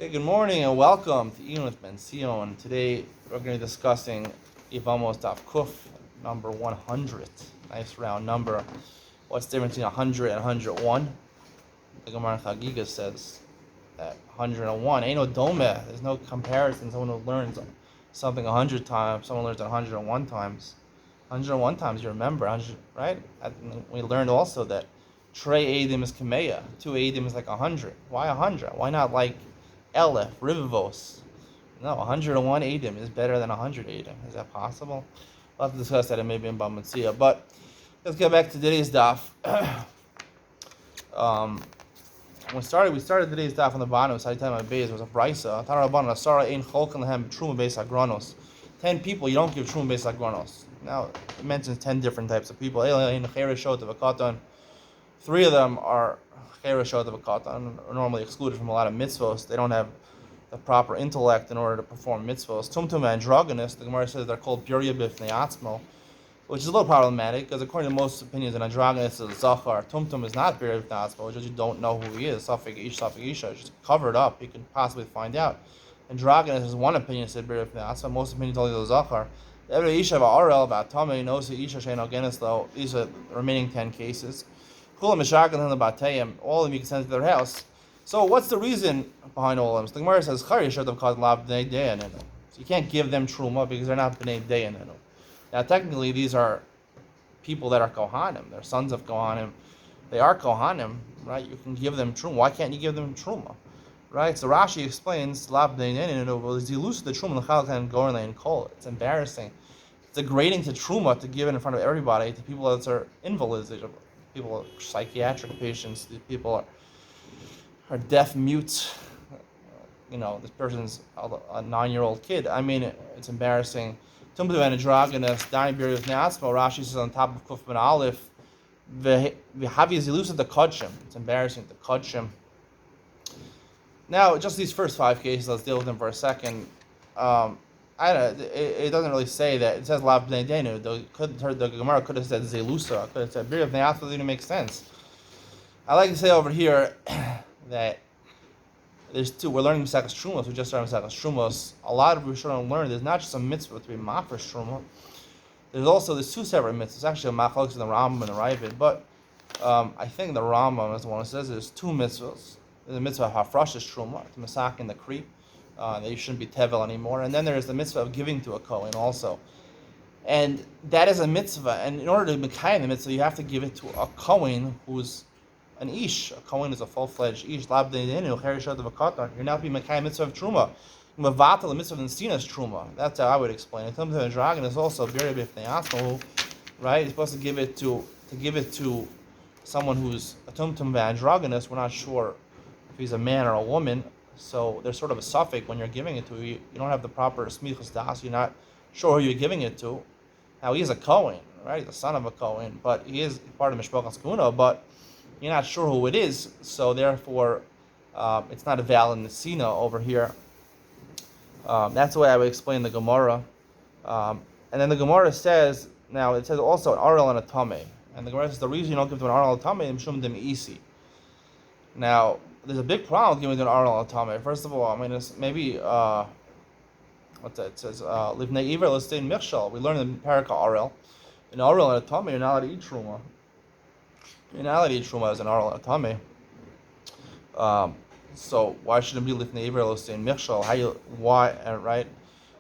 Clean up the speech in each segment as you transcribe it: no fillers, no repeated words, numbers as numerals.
Okay, good morning and welcome to Iyun with Benzion. Today we're going to be discussing Yevamos Kuf, number 100. Nice round number. What's the difference between 100 and 101? The Gemara in Chagiga says that 101 ain't no dome. There's no comparison. Someone who learns something 100 times, someone learns it 101 times. 101 times you remember, 100, right? We learned also that Trey Adim is Kameya. 2 Adim is like 100. Why 100? Why not like Elef, Rivivos? No, 101 Adim is better than 100 Adim. Is that possible? We'll have to discuss that maybe in Bamatzia. But let's get back to today's daf. We started today's daf on the bottom. Saitam Beis was a brisa. Tarabban Asara Ein Cholkan Lehem Truma Beis Agronos. 10 people you don't give Truma Beis Agronos. Now it mentions 10 different types of people. 3 of them are Chereshot of Akatan, are normally excluded from a lot of mitzvos. They don't have the proper intellect in order to perform mitzvos. Tumtum androgynous, the Gemara says they're called Burya Bifnei Atzmo, which is a little problematic because according to most opinions, an androgynous is a Zachar. Tumtum is not Burya Bifnei Atzmo, which is you don't know who he is. Safek Ish, Safek Isha, just covered up. You can possibly find out. Androgynous is one opinion said Burya Bifnei Atzmo. Most opinions only the Zachar. Every Isha Va'arel Va'atame knows the Isha Shein Algenis though. These are the remaining 10 cases. All of them you can send to their house. So what's the reason behind all of them? So the Gemara says, so you can't give them truma because they're not b'nei deyanenu. Now technically these are people that are kohanim. They're sons of kohanim. They are kohanim, right? You can give them truma. Why can't you give them truma? Right? So Rashi explains, lab b'nei deyanenu, the use of the truma and gornei and kol. It's embarrassing. It's degrading to truma to give it in front of everybody to people that are invalids. People, psychiatric patients, these people are deaf, mute. This person's a 9-year-old kid. I mean, it's embarrassing. Tumbu and androgynous, dying beer with Neatzmo, Rashi says on top of Kuf Ben Aleph, V'havi is elusive the Kodshim. It's embarrassing, the Kodshim. Now, just these first 5 cases, let's deal with them for a second. I don't know, it doesn't really say that. It says Lab Bnei Denu. The Gemara could have said Zelusa. Could have said Bir of Neatzmo. Didn't make sense. I like to say over here that there's 2. We're learning Maseches Trumos. We just started Maseches Trumos. A lot of Rishonim learn there's not just a mitzvah to be mafresh Truma. There's 2 separate mitzvahs. Actually, a machlokes in the Rambam and the Ravid. But I think the Rambam is the one who says there's 2 mitzvahs. There's a mitzvah of hafrashas Truma, to masak in the creep. They shouldn't be tevel anymore. And then there's the mitzvah of giving to a kohen also. And that is a mitzvah. And in order to mekayim the mitzvah, you have to give it to a kohen who's an ish. A kohen is a full-fledged ish. You're not being mekayim mitzvah of truma. Mavatal the mitzvah of nesinas truma. That's how I would explain it. The dragon is also very bifnei atzmo, right? You're supposed to give it to someone who's a tumtum androgynous. We're not sure if he's a man or a woman. So there's sort of a suffix when you're giving it to. You don't have the proper smichus das. You're not sure who you're giving it to. Now he is a kohen, right? He's the son of a kohen, but he is part of Mishpachas Kuna. But you're not sure who it is. So therefore, it's not a valid nesina over here. That's the way I would explain the Gemara. And then the Gemara says, now it says also an arel and a tameh. And the Gemara says the reason you don't give to an arel and a tameh is mishum dem isi. Now, there's a big problem with giving to an Arnold Atame. First of all, I mean, it's maybe, what's that? It says, Livnei Iver, let's stay in Michshal. We learned in Paraka Arel. In Arel and Atame, you're not allowed to eat Truma. You're not allowed to eat Truma as an Arel and Atame. So, why shouldn't it be Livnei Iver, let's stay in Michshal? Right?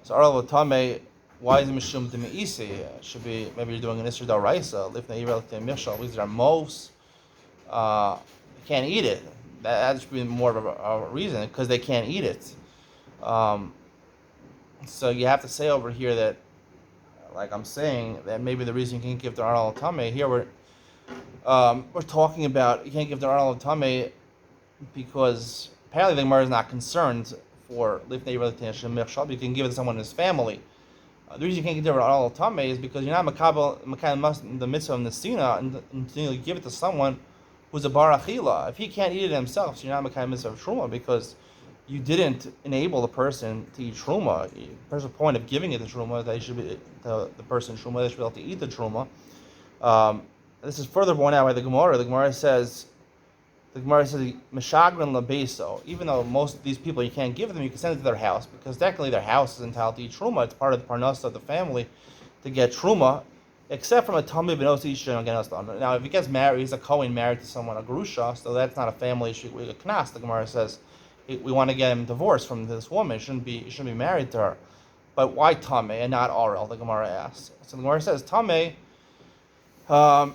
So, Arel Atame, why is it Mishum Demi'isi? It should be, maybe you're doing an Isra Dal Raisa, Livnei Iver, let's stay in Michshal. These are most, you can't eat it. That should be more of a reason, because they can't eat it. So you have to say over here that, like I'm saying, that maybe the reason you can't give the Arnold Tame, here we're talking about you can't give the Arnold Tame because apparently the Gemara is not concerned for Lifnei Relatation Mechshal, but you can give it to someone in his family. The reason you can't give the Arnold Tame is because you're not Makabel the mitzvah of Nesina until you give it to someone who's a bar achila. If he can't eat it himself, so you're not mekayim mitzvah of truma because you didn't enable the person to eat truma. There's a point of giving it to truma that he should be the person truma. They should be able to eat the truma. This is further borne out by the Gemara. The Gemara says The Gemara says, Meshagrin Labeso, even though most of these people you can't give them, you can send it to their house, because technically their house is entitled to eat Truma. It's part of the Parnasa of the family to get Truma, except from a Tamid Benosi Ishon against them. Now, if he gets married, he's a Kohen married to someone, a Gerusha, so that's not a family issue. A Knas, the Gemara says, we want to get him divorced from this woman. He shouldn't be married to her. But why Tame and not Arel? The Gemara asks. So the Gemara says Tame. The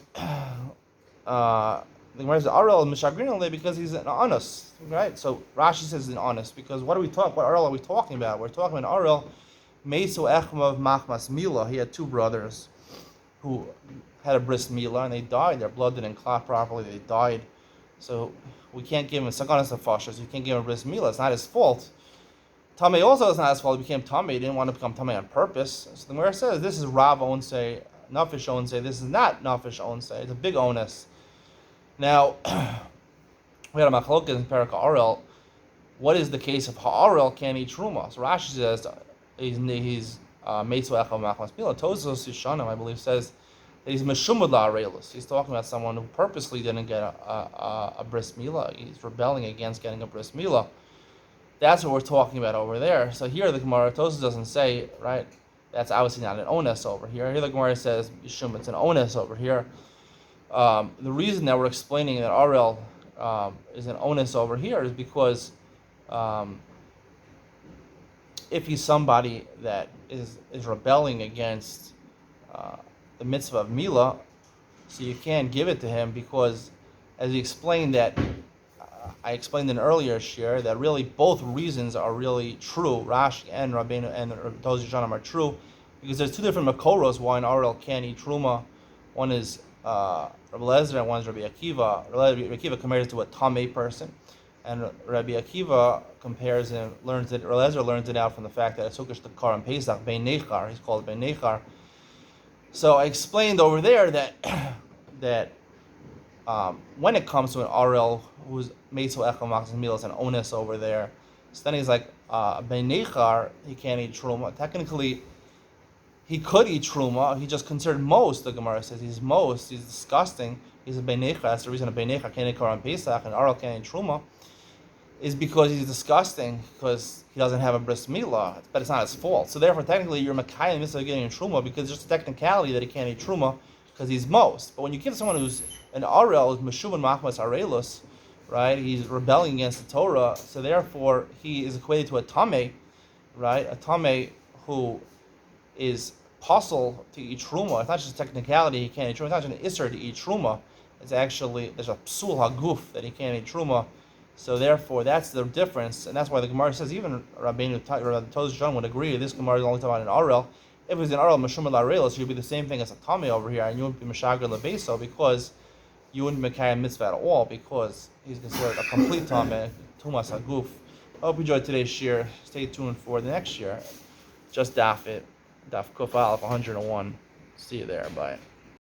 Gemara says Arel Mishagrin because he's an honest, right? So Rashi says an honest because what Arel are we talking about? We're talking about Arel Meisu Echmav Machmas Mila. He had two brothers who had a bris Mila and they died. Their blood didn't clot properly. They died. So we can't give him Sakanas Afashas. We can't give him a bris Mila. It's not his fault. Tamei also is not his fault. He became Tamei. He didn't want to become Tamei on purpose. So the Gemara says this is Rav Onsei, Nafish Onsei. This is not Nafish Onsei. It's a big onus. Now, we had a machlokes in Perek Arel. What is the case if Ha'arel can't eat Truma? So Rashi says he's Meitzah Echad Machmas Mila. Tosos Yishanim, I believe, says that he's Meshumad La'arelis. He's talking about someone who purposely didn't get a bris Mila. He's rebelling against getting a bris Mila. That's what we're talking about over there. So here the Gemara Tosos doesn't say, right, that's obviously not an onus over here. Here the Gemara says, Yishum, it's an onus over here. The reason that we're explaining that Arel is an onus over here is because if he's somebody that is rebelling against the mitzvah of Mila, so you can't give it to him because, as he explained that, I explained in an earlier share that really both reasons are really true. Rashi and Rabbeinu and those Yishanim are true because there's two different makoros why an Arel can't eat Truma. One is Rabbi Lezer and one is Rabbi Akiva. Rabbi Akiva compares it to a Tamei person, and Rabbi Akiva Lezer learns it out from the fact that it's Sukkot Shtakar and Pesach Bein Nechar. He's called Bein Nechar. So I explained over there that when it comes to an Arel who's Meitzah Echad Machmas Mila, is an onus over there. So then he's like Bein Nechar, he can't eat Truma. Technically, he could eat Truma. He just considered most. The Gemara says he's disgusting. He's a Bein Nechar. That's the reason a Bein Nechar can't eat Korban Pesach and Arel can't eat Truma, is because he's disgusting because he doesn't have a bris Milah. But it's not his fault. So therefore, technically, you're Makai mitzvah getting Truma because it's just a technicality that he can't eat Truma because he's most. But when you give someone who's an Arel, who's Meshuvan Machmas Arelus, right? He's rebelling against the Torah. So therefore, he is equated to a Tamei, right? A Tamei who is possible to eat Truma. It's not just a technicality he can't eat Truma. It's not just an Isser to eat Truma. It's actually, there's a Psul HaGuf that he can't eat Truma. So therefore, that's the difference. And that's why the Gemara says, even Rabbeinu Toz John would agree, this Gemara is only talking about an Arel. If it was an Arel, Meshumad La'arelis, it would be the same thing as a Tamei over here, and you wouldn't be Meshagrin Lebeso because you wouldn't be Mekayim Mitzvah at all because he's considered a complete Tamei, Tumas HaGuf. I hope you enjoyed today's shir. Stay tuned for the next year. Just Daf Kuf Aleph 101. See you there. Bye.